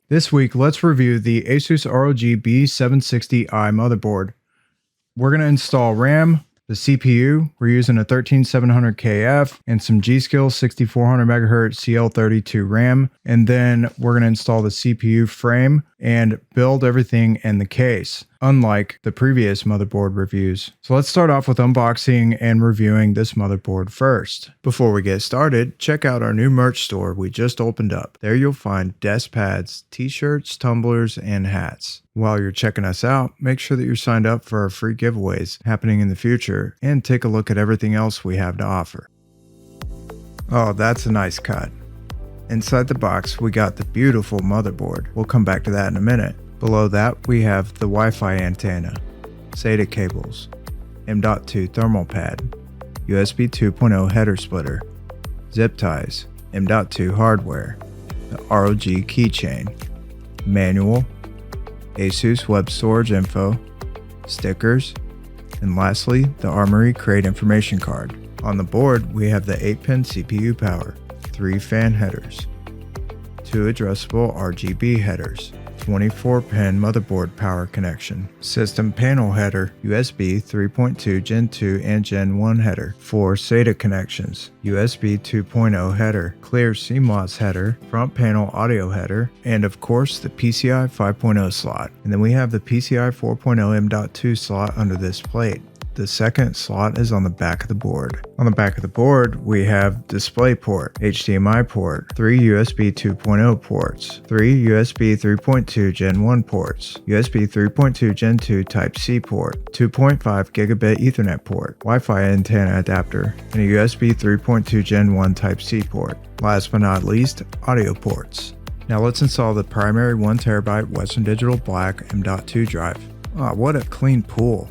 This week, let's review the Asus ROG B760-I motherboard. We're going to install RAM, the CPU, we're using a 13700KF and some G.Skill 6400MHz CL32 RAM, and then we're going to install the CPU frame and build everything in the case, unlike the previous motherboard reviews. So let's start off with unboxing and reviewing this motherboard first. Before we get started, check out our new merch store we just opened up. There you'll find desk pads, t-shirts, tumblers, and hats. While you're checking us out, make sure that you're signed up for our free giveaways happening in the future, and take a look at everything else we have to offer. Oh, that's a nice cut. Inside the box, we got the beautiful motherboard. We'll come back to that in a minute. Below that, we have the Wi-Fi antenna, SATA cables, M.2 thermal pad, USB 2.0 header splitter, zip ties, M.2 hardware, the ROG keychain, manual, Asus web storage info, stickers, and lastly, the Armory crate information card. On the board, we have the 8-pin CPU power, 3 fan headers, 2 addressable RGB headers, 24-pin motherboard power connection, system panel header, USB 3.2 Gen 2 and Gen 1 header, 4 SATA connections, USB 2.0 header, clear CMOS header, front panel audio header, and of course the PCI 5.0 slot. And then we have the PCI 4.0 M.2 slot under this plate. The second slot is on the back of the board. On the back of the board, we have DisplayPort, HDMI port, 3 USB 2.0 ports, 3 USB 3.2 Gen 1 ports, USB 3.2 Gen 2 Type-C port, 2.5 gigabit Ethernet port, Wi-Fi antenna adapter, and a USB 3.2 Gen 1 Type-C port. Last but not least, audio ports. Now let's install the primary 1TB Western Digital Black M.2 drive. Ah, what a clean pool.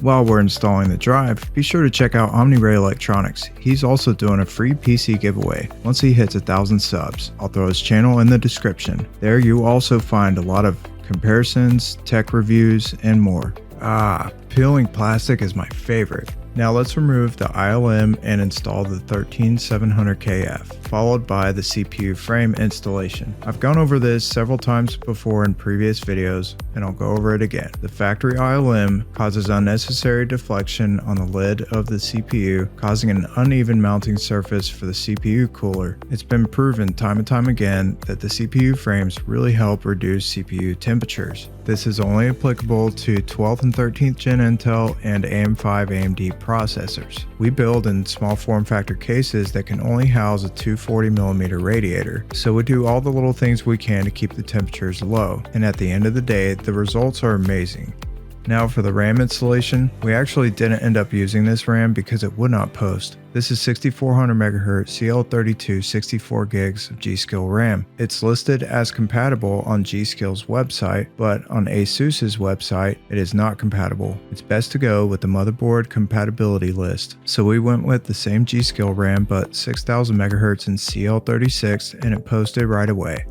While we're installing the drive, be sure to check out OmniRay Electronics. He's also doing a free PC giveaway once he hits 1,000 subs. I'll throw his channel in the description. There you'll also find a lot of comparisons, tech reviews, and more. Ah, peeling plastic is my favorite. Now let's remove the ILM and install the 13700KF, followed by the CPU frame installation. I've gone over this several times before in previous videos, and I'll go over it again. The factory ILM causes unnecessary deflection on the lid of the CPU, causing an uneven mounting surface for the CPU cooler. It's been proven time and time again that the CPU frames really help reduce CPU temperatures. This is only applicable to 12th and 13th gen Intel and AM5 AMD processors. We build in small form factor cases that can only house a 240mm radiator, so we do all the little things we can to keep the temperatures low, and at the end of the day, the results are amazing. Now for the RAM installation, we actually didn't end up using this RAM because it would not post. This is 6400MHz CL32 64 gigs of G.Skill RAM. It's listed as compatible on G.Skill's website, but on Asus's website, it is not compatible. It's best to go with the motherboard compatibility list. So we went with the same G.Skill RAM, but 6000MHz in CL36, and it posted right away.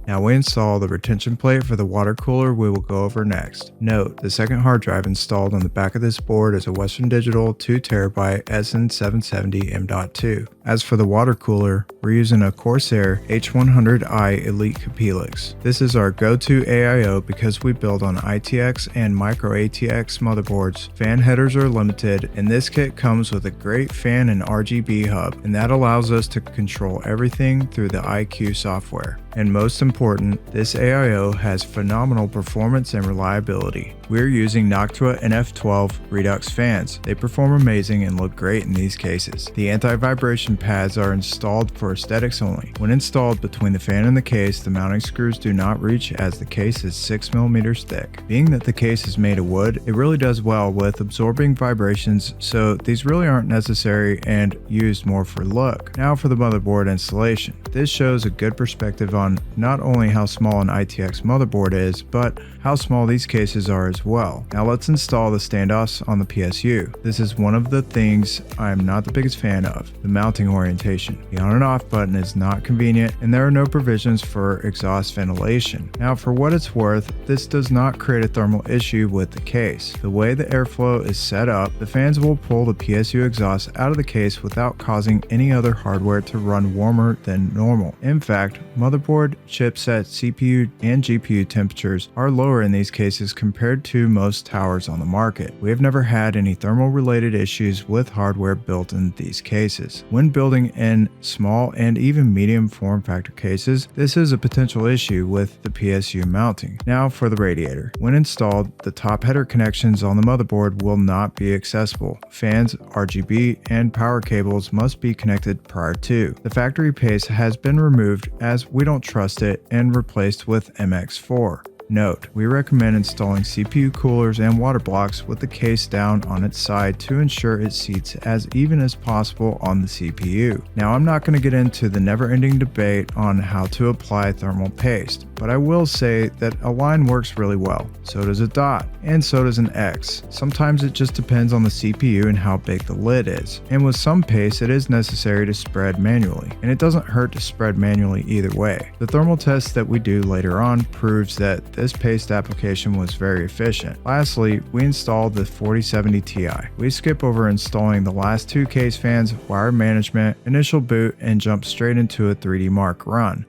Now we install the retention plate for the water cooler we will go over next. Note, the second hard drive installed on the back of this board is a Western Digital 2TB SN770 M.2. As for the water cooler, we're using a Corsair H100-I Elite Capellix. This is our go-to AIO because we build on ITX and micro ATX motherboards. Fan headers are limited, and this kit comes with a great fan and RGB hub, and that allows us to control everything through the iQ software. And most important, this AIO has phenomenal performance and reliability. We're using Noctua NF12 Redux fans. They perform amazing and look great in these cases. The anti-vibration pads are installed for aesthetics only. When installed between the fan and the case, the mounting screws do not reach as the case is 6mm thick. Being that the case is made of wood, it really does well with absorbing vibrations, so these really aren't necessary and used more for look. Now for the motherboard installation. This shows a good perspective on not only how small an ITX motherboard is, but how small these cases are as well. Now let's install the standoffs on the PSU. This is one of the things I'm not the biggest fan of, the mounting orientation. The on and off button is not convenient, and there are no provisions for exhaust ventilation. Now for what it's worth, this does not create a thermal issue with the case. The way the airflow is set up, the fans will pull the PSU exhaust out of the case without causing any other hardware to run warmer than normal. In fact, motherboard chip chipset, CPU, and GPU temperatures are lower in these cases compared to most towers on the market. We have never had any thermal related issues with hardware built in these cases. When building in small and even medium form factor cases, this is a potential issue with the PSU mounting. Now for the radiator. When installed, the top header connections on the motherboard will not be accessible. Fans, RGB, and power cables must be connected prior to. The factory paste has been removed as we don't trust it and replaced with MX4. Note, we recommend installing CPU coolers and water blocks with the case down on its side to ensure it seats as even as possible on the CPU. Now, I'm not going to get into the never-ending debate on how to apply thermal paste, but I will say that a line works really well. So does a dot, and so does an X. Sometimes it just depends on the CPU and how big the lid is. And with some paste, it is necessary to spread manually, and it doesn't hurt to spread manually either way. The thermal test that we do later on proves that this paste application was very efficient. Lastly, we installed the 4070 Ti. We skip over installing the last two case fans, wire management, initial boot, and jump straight into a 3D Mark run.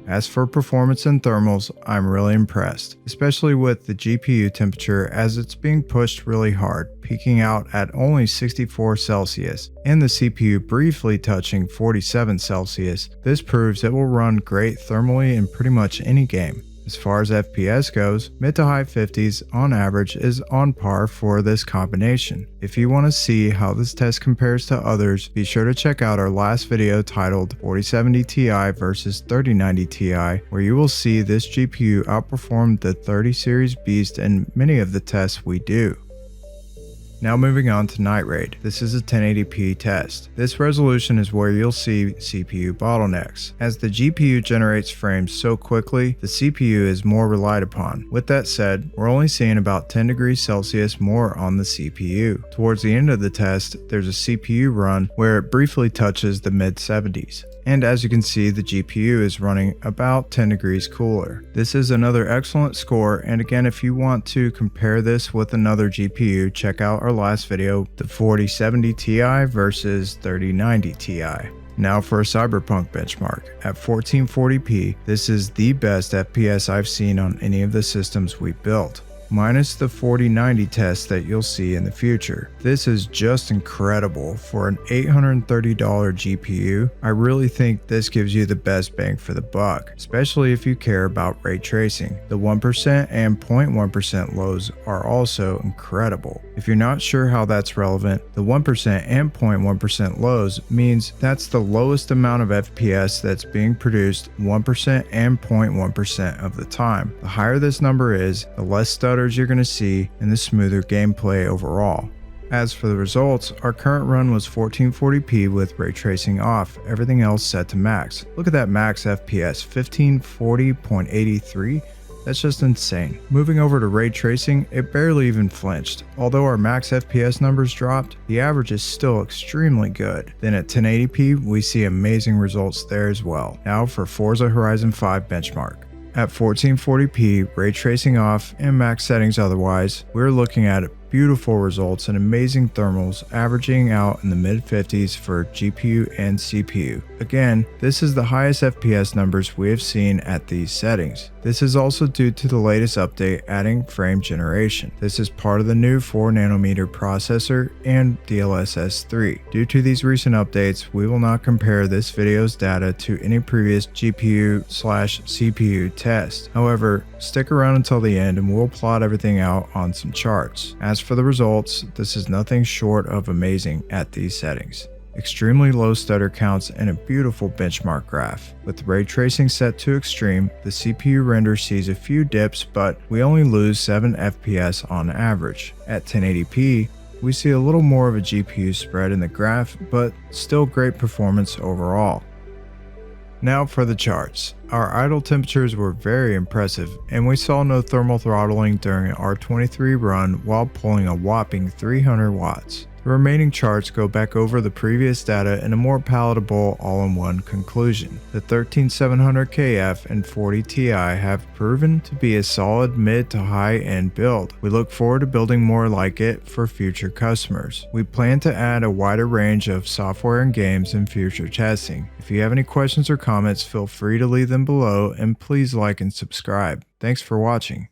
As for performance and thermals, I'm really impressed, especially with the GPU temperature as it's being pushed really hard, peaking out at only 64 Celsius, and the CPU briefly touching 47 Celsius. This proves it will run great thermally in pretty much any game. As far as FPS goes, mid to high 50s on average is on par for this combination. If you want to see how this test compares to others, be sure to check out our last video titled 4070 Ti versus 3090 Ti, where you will see this GPU outperform the 30 series beast in many of the tests we do. Now moving on to Night Raid. This is a 1080p test. This resolution is where you'll see CPU bottlenecks. As the GPU generates frames so quickly, the CPU is more relied upon. With that said, we're only seeing about 10 degrees Celsius more on the CPU. Towards the end of the test, there's a CPU run where it briefly touches the mid 70s. And as you can see, the GPU is running about 10 degrees cooler. This is another excellent score, and again, if you want to compare this with another GPU, check out our last video, the 4070 Ti versus 3090 Ti. Now for a Cyberpunk benchmark. At 1440p, this is the best FPS I've seen on any of the systems we built, minus the 4090 test that you'll see in the future. This is just incredible for an $830 GPU. I really think this gives you the best bang for the buck, especially if you care about ray tracing. The 1% and 0.1% lows are also incredible. If you're not sure how that's relevant, the 1% and 0.1% lows means that's the lowest amount of FPS that's being produced 1% and 0.1% of the time. The higher this number is, the less stutters you're going to see and the smoother gameplay overall. As for the results, our current run was 1440p with ray tracing off, everything else set to max. Look at that max FPS, 1540.83. That's just insane. Moving over to ray tracing, it barely even flinched. Although our max FPS numbers dropped, the average is still extremely good. Then at 1080p, we see amazing results there as well. Now for Forza Horizon 5 benchmark. At 1440p, ray tracing off, and max settings otherwise, we're looking at beautiful results and amazing thermals, averaging out in the mid 50s for GPU and CPU. Again, this is the highest FPS numbers we have seen at these settings. This is also due to the latest update adding frame generation. This is part of the new 4nm processor and DLSS 3. Due to these recent updates, we will not compare this video's data to any previous GPU/CPU test. However, stick around until the end and we'll plot everything out on some charts. As for the results, this is nothing short of amazing at these settings. Extremely low stutter counts and a beautiful benchmark graph. With ray tracing set to extreme, the CPU render sees a few dips, but we only lose 7 FPS on average. At 1080p, we see a little more of a GPU spread in the graph, but still great performance overall. Now for the charts. Our idle temperatures were very impressive, and we saw no thermal throttling during our 23 run while pulling a whopping 300 watts. The remaining charts go back over the previous data in a more palatable all-in-one conclusion. The 13700KF and 40 Ti have proven to be a solid mid to high-end build. We look forward to building more like it for future customers. We plan to add a wider range of software and games in future testing. If you have any questions or comments, feel free to leave them below, and please like and subscribe. Thanks for watching.